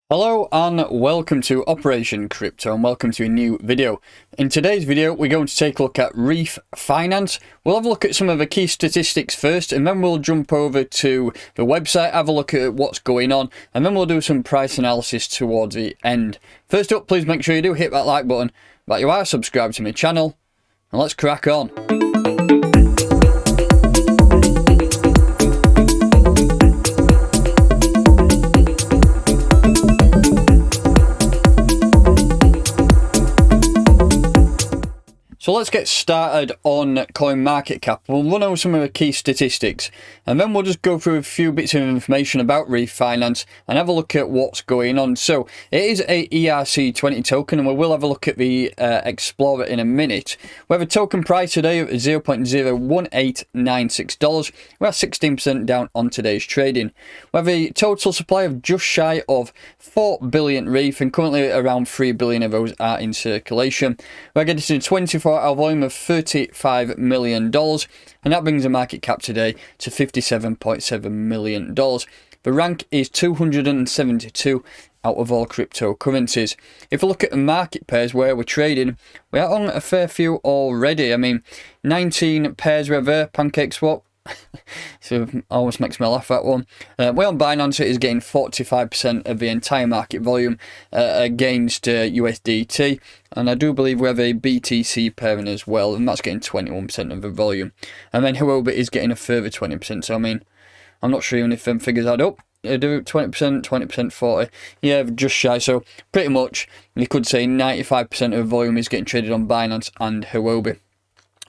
Hello and welcome to Operation Crypto and welcome to a new video. In today's video we're going to take a look at REEF.FINANCE. We'll have a look at some of the key statistics first and then we'll jump over to the website, have a look at what's going on, and then we'll do some price analysis towards the end. First up, please make sure you do hit that like button, that you are subscribed to my channel, and let's crack on. So let's get started on CoinMarketCap. We'll run over some of the key statistics and then we'll just go through a few bits of information about REEF.FINANCE and have a look at what's going on. So it is a ERC20 token and we will have a look at the Explorer in a minute. We have a token price today of $0.01896. We're 16% down on today's trading. We have a total supply of just shy of 4 billion REEF and currently around 3 billion of those are in circulation. We're getting to 24 our volume of $35 million, and that brings the market cap today to $57.7 million. The rank is 272 out of all cryptocurrencies. If we look at the market pairs where we're trading, we are on a fair few already. I mean, 19 pairs we have there, Pancake Swap. So always makes me laugh, that one. We're on Binance, it is getting 45% of the entire market volume against USDT, and I do believe we have a Btc Pairing as well, and that's getting 21% of the volume. And then Huobi is getting a further 20%. So I mean, I'm not sure even if them figures add up. Do 20%, 20%, 40. Yeah, just shy. So pretty much you could say 95% of the volume is getting traded on Binance and Huobi.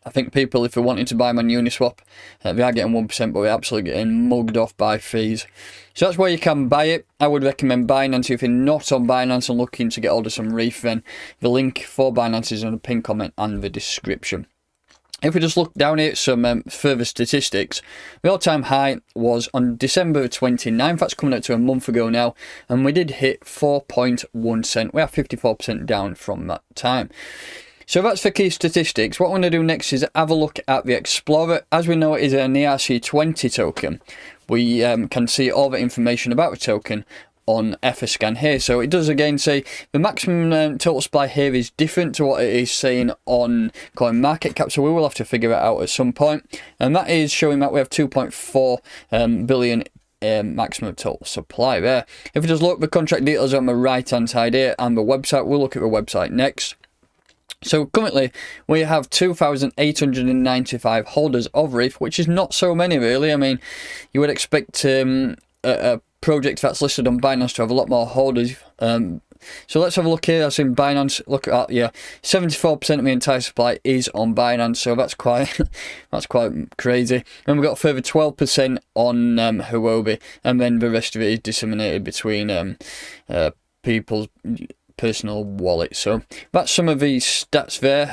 I think people, if they're wanting to buy them on Uniswap, they are getting 1%, but they're absolutely getting mugged off by fees. So that's where you can buy it. I would recommend Binance. If you're not on Binance and looking to get hold of some REEF, then the link for Binance is in the pinned comment and the description. If we just look down here at some further statistics, the all-time high was on December 29th, that's coming up to a month ago now, and we did hit 4.1 cent. We are 54% down from that time. So that's for key statistics. What I'm going to do next is have a look at the Explorer. As we know, it is an ERC20 token. We can see all the information about the token on Etherscan here. So it does again say the maximum total supply here is different to what it is saying on CoinMarketCap. So we will have to figure it out at some point. And that is showing that we have 2.4 billion maximum total supply there. If we just look, the contract details on the right hand side here and the website, we'll look at the website next. So currently we have 2,895 holders of REEF, which is not so many really. I mean, you would expect a project that's listed on Binance to have a lot more holders. So let's have a look here. That's in Binance. Look at that. Yeah, 74% of the entire supply is on Binance. So that's quite crazy. And we've got a further 12% on Huobi, and then the rest of it is disseminated between people's personal wallet. So that's some of these stats there.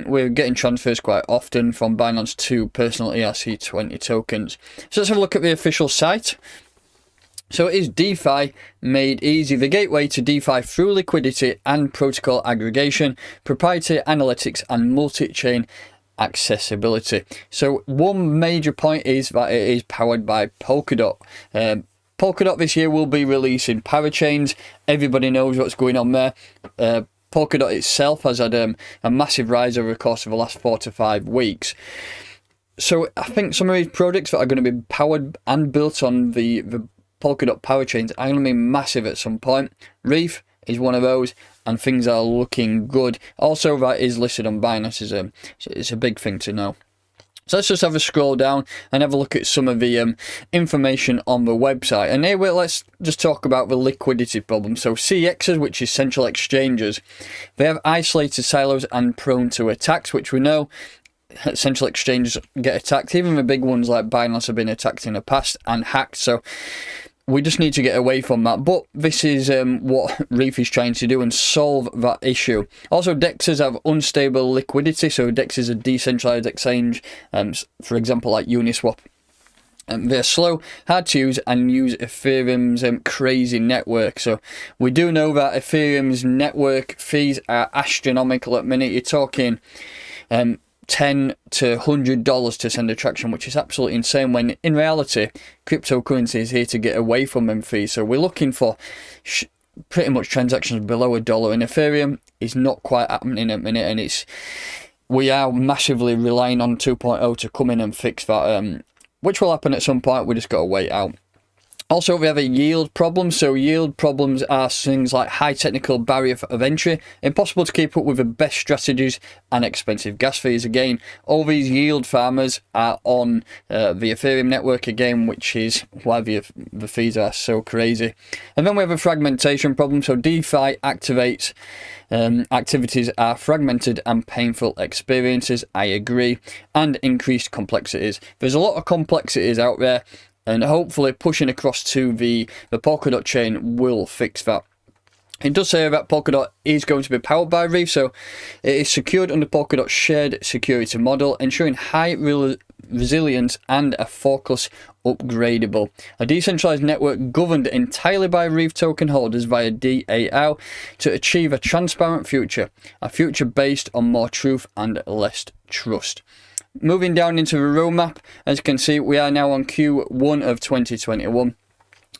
We're getting transfers quite often from Binance to personal ERC20 tokens. So let's have a look at the official site. So it is DeFi made easy, the gateway to DeFi through liquidity and protocol aggregation, proprietary analytics and multi-chain accessibility. So one major point is that it is powered by Polkadot. Polkadot this year will be releasing parachains. Everybody knows what's going on there. Polkadot itself has had a massive rise over the course of the last 4 to 5 weeks. So I think some of these projects that are going to be powered and built on the Polkadot parachains are going to be massive at some point. REEF is one of those, and things are looking good. Also, that is listed on Binance. It's a big thing to know. So let's just have a scroll down and have a look at some of the information on the website. And here, let's just talk about the liquidity problem. So CEXs, which is central exchanges, they have isolated silos and prone to attacks, which we know central exchanges get attacked. Even the big ones like Binance have been attacked in the past and hacked. So we just need to get away from that, but this is what REEF is trying to do and solve that issue. Also, DEXs have unstable liquidity, so DEX is a decentralized exchange, for example like Uniswap. They're slow, hard to use, and use Ethereum's crazy network. So we do know that Ethereum's network fees are astronomical at the minute. You're talking $10 to $100 to send a transaction, which is absolutely insane, when in reality cryptocurrency is here to get away from them fees. So we're looking for pretty much transactions below $1 in Ethereum is not quite happening at the minute, and we are massively relying on 2.0 to come in and fix that, which will happen at some point. We just got to wait out. Also, we have a yield problem. So yield problems are things like high technical barrier of entry, impossible to keep up with the best strategies, and expensive gas fees. Again, all these yield farmers are on the Ethereum network again, which is why the fees are so crazy. And then we have a fragmentation problem. So DeFi activates activities are fragmented and painful experiences. I agree. And increased complexities. There's a lot of complexities out there, and hopefully pushing across to the Polkadot chain will fix that. It does say that Polkadot is going to be powered by Reef, so it is secured under Polkadot's shared security model, ensuring high resilience and a forkless upgradable. A decentralized network governed entirely by Reef token holders via DAO to achieve a transparent future, a future based on more truth and less trust. Moving down into the roadmap, as you can see, we are now on Q1 of 2021.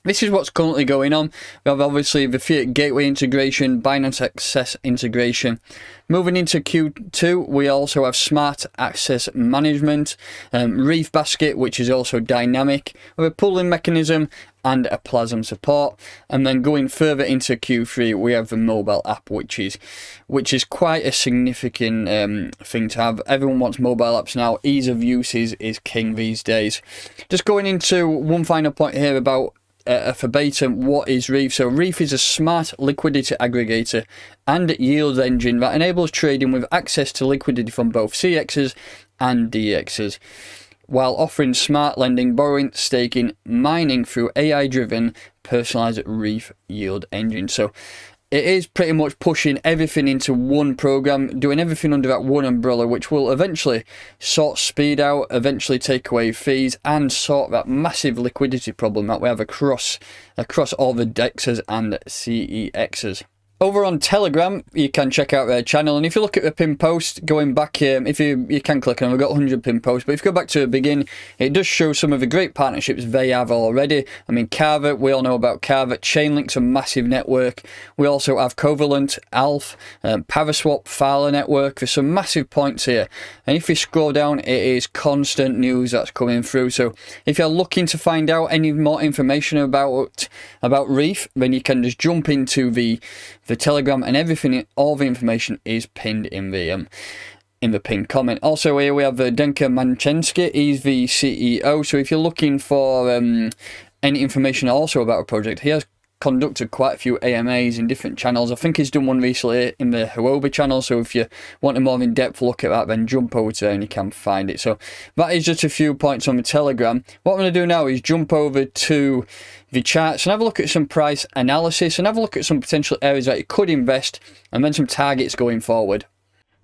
This is what's currently going on. We have obviously the Fiat Gateway integration, Binance Access integration. Moving into Q2, we also have Smart Access Management, Reef Basket, which is also dynamic, with a pooling mechanism and a Plasm support. And then going further into Q3, we have the mobile app, which is quite a significant thing to have. Everyone wants mobile apps now. Ease of use is king these days. Just going into one final point here about a verbatim, what is Reef? So Reef is a smart liquidity aggregator and yield engine that enables trading with access to liquidity from both CXs and DXs, while offering smart lending, borrowing, staking, mining through AI-driven personalized Reef yield engine. So it is pretty much pushing everything into one program, doing everything under that one umbrella, which will eventually sort speed out, eventually take away fees, and sort that massive liquidity problem that we have across all the DEXs and CEXs. Over on Telegram, you can check out their channel, and if you look at the pin post, going back here, if you can click on, we've got 100 pin posts, but if you go back to the beginning, it does show some of the great partnerships they have already. I mean, Carver, we all know about Carver. Chainlink's a massive network. We also have Covalent, Alf, Paraswap, Fowler network. There's some massive points here, and if you scroll down, it is constant news that's coming through. So if you're looking to find out any more information about Reef, then you can just jump into the Telegram, and everything, all the information is pinned in the pinned comment. Also here we have Denka Manchensky. He's the CEO. So if you're looking for any information also about a project, he has conducted quite a few AMAs in different channels. I think he's done one recently in the Huobi channel, so if you want a more in-depth look at that, then jump over to there and you can find it. So that is just a few points on the Telegram. What I'm going to do now is jump over to the charts and have a look at some price analysis and have a look at some potential areas that you could invest, and then some targets going forward.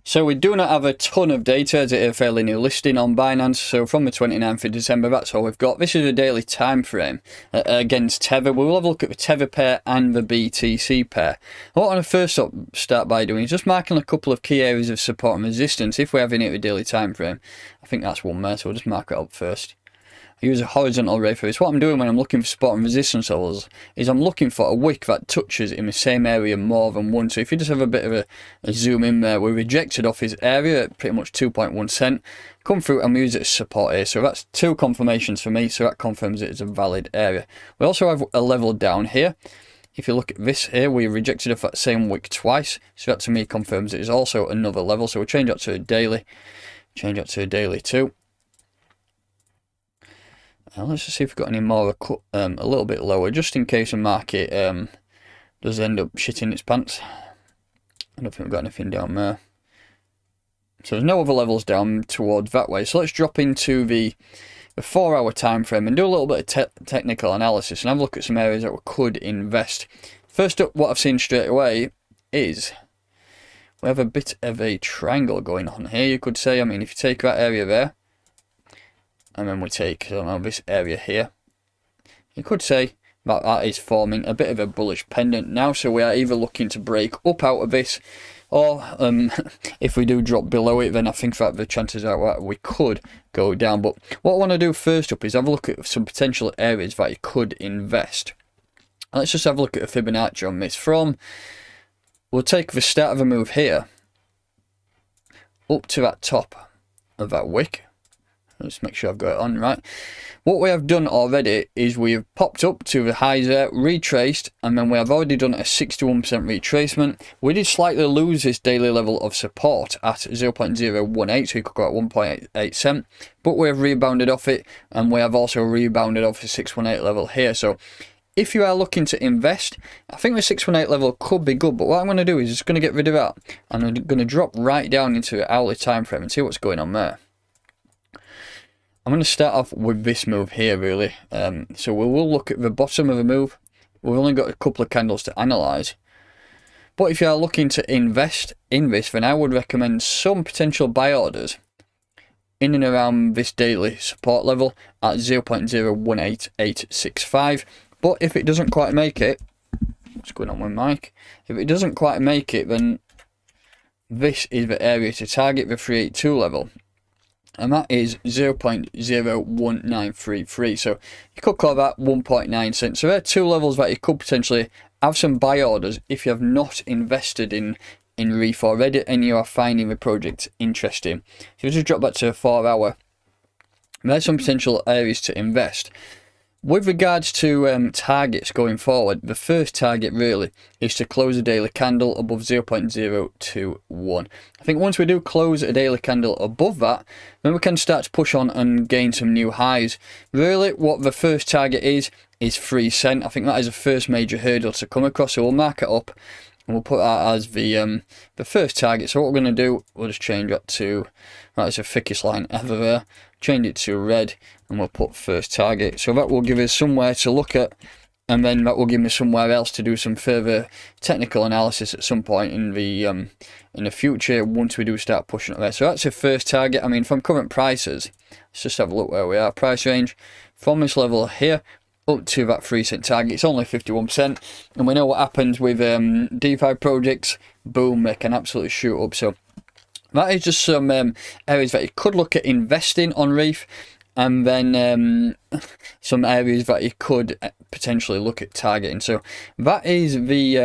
So we do not have a ton of data, as it is a fairly new listing on Binance. So from the 29th of December, that's all we've got. This is a daily time frame against Tether. We will have a look at the Tether pair and the BTC pair. And what I want to first start by doing is just marking a couple of key areas of support and resistance if we have any at the daily time frame. I think that's one there, so we'll just mark it up first. I use a horizontal ray for this. What I'm doing when I'm looking for support and resistance levels is I'm looking for a wick that touches in the same area more than once. So if you just have a bit of a zoom in there, we're rejected off his area at pretty much 2.1 cent. Come through and we use it as support here. So that's two confirmations for me. So that confirms it as a valid area. We also have a level down here. If you look at this here, we rejected off that same wick twice. So that to me confirms it is also another level. So we'll change that to a daily. Change that to a daily too. Let's just see if we've got any more a little bit lower, just in case the market does end up shitting its pants. I don't think we've got anything down there. So there's no other levels down towards that way. So let's drop into the 4-hour time frame and do a little bit of technical analysis and have a look at some areas that we could invest. First up, what I've seen straight away is we have a bit of a triangle going on here, you could say. I mean, if you take that area there, and then we take, I don't know, this area here, you could say that that is forming a bit of a bullish pendant now. So we are either looking to break up out of this, or if we do drop below it, then I think that the chances are that we could go down. But what I want to do first up is have a look at some potential areas that you could invest. Let's just have a look at a Fibonacci on this. We'll take the start of a move here up to that top of that wick. Let's make sure I've got it on right. What we have done already is we have popped up to the highs there, retraced, and then we have already done a 61% retracement. We did slightly lose this daily level of support at 0.018, so you could go at 1.88 cent, but we have rebounded off it, and we have also rebounded off the 618 level here. So if you are looking to invest, I think the 618 level could be good, but what I'm going to do is just going to get rid of that, and I'm going to drop right down into the hourly time frame and see what's going on there. I'm going to start off with this move here, really. So we will look at the bottom of the move. We've only got a couple of candles to analyse. But if you are looking to invest in this, then I would recommend some potential buy orders in and around this daily support level at 0.018865. But if it doesn't quite make it, what's going on with Mike? If it doesn't quite make it, then this is the area to target, the 382 level. And that is 0.01933. So you could call that 1.9 cents. So there are two levels that you could potentially have some buy orders if you have not invested in Reef already and you are finding the project interesting. If you just drop back to a 4 hour, there's some potential areas to invest. With regards to targets going forward, the first target really is to close a daily candle above 0.021. I think once we do close a daily candle above that, then we can start to push on and gain some new highs. Really, what the first target is 3 cent. I think that is the first major hurdle to come across, so we'll mark it up and we'll put that as the first target. So what we're going to do, we'll just change that to, that is the thickest line ever there, change it to red, and we'll put first target. So that will give us somewhere to look at, and then that will give me somewhere else to do some further technical analysis at some point in the future once we do start pushing up there. So that's the first target. I mean, from current prices, let's just have a look where we are. Price range from this level here up to that 3 cent target, it's only 51%, and we know what happens with DeFi projects. Boom, they can absolutely shoot up. So that is just some areas that you could look at investing on Reef, and then some areas that you could potentially look at targeting. So that is the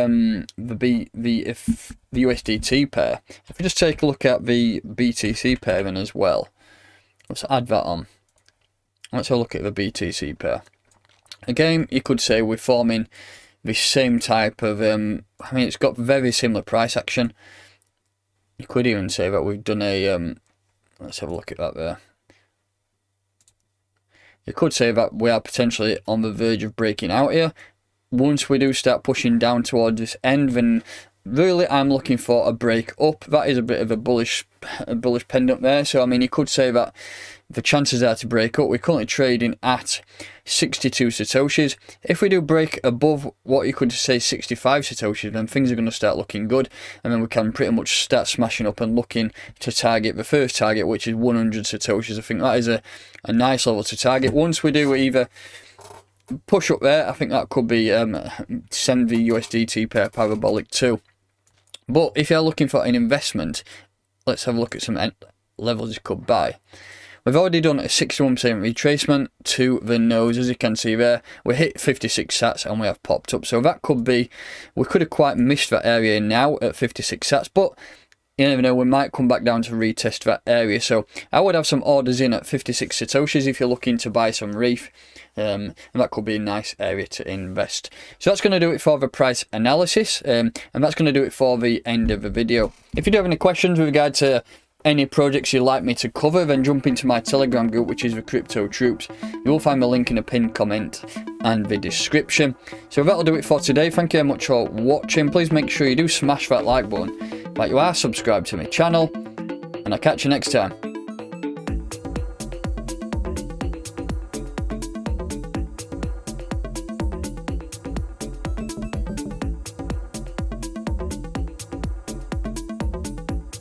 USDT pair. If we just take a look at the BTC pairing as well, let's add that on. Let's have a look at the BTC pair. Again, you could say we're forming the same type of, I mean, it's got very similar price action. You could even say that we've done a, let's have a look at that there. You could say that we are potentially on the verge of breaking out here. Once we do start pushing down towards this end, then really I'm looking for a break up. That is a bit of a bullish pendant there. So, I mean, you could say that the chances are to break up. We're currently trading at 62 satoshis. If we do break above what you could say 65 satoshis, then things are going to start looking good, and then we can pretty much start smashing up and looking to target the first target, which is 100 satoshis. I think that is a nice level to target. Once we do either push up there, I think that could be send the USDT pair parabolic too. But if you're looking for an investment, let's have a look at some levels you could buy. We've already done a 61% retracement to the nose, as you can see there. We hit 56 sats and we have popped up. So that could be, we could have quite missed that area now at 56 sats, but you never know, we might come back down to retest that area. So I would have some orders in at 56 satoshis if you're looking to buy some Reef. And that could be a nice area to invest. So that's going to do it for the price analysis, and that's going to do it for the end of the video. If you do have any questions with regard to any projects you'd like me to cover, then jump into my Telegram group, which is the Crypto Troops. You will find the link in the pinned comment and the description. So that'll do it for today. Thank you very much for watching. Please make sure you do smash that like button, like you are subscribed to my channel, and I'll catch you next time.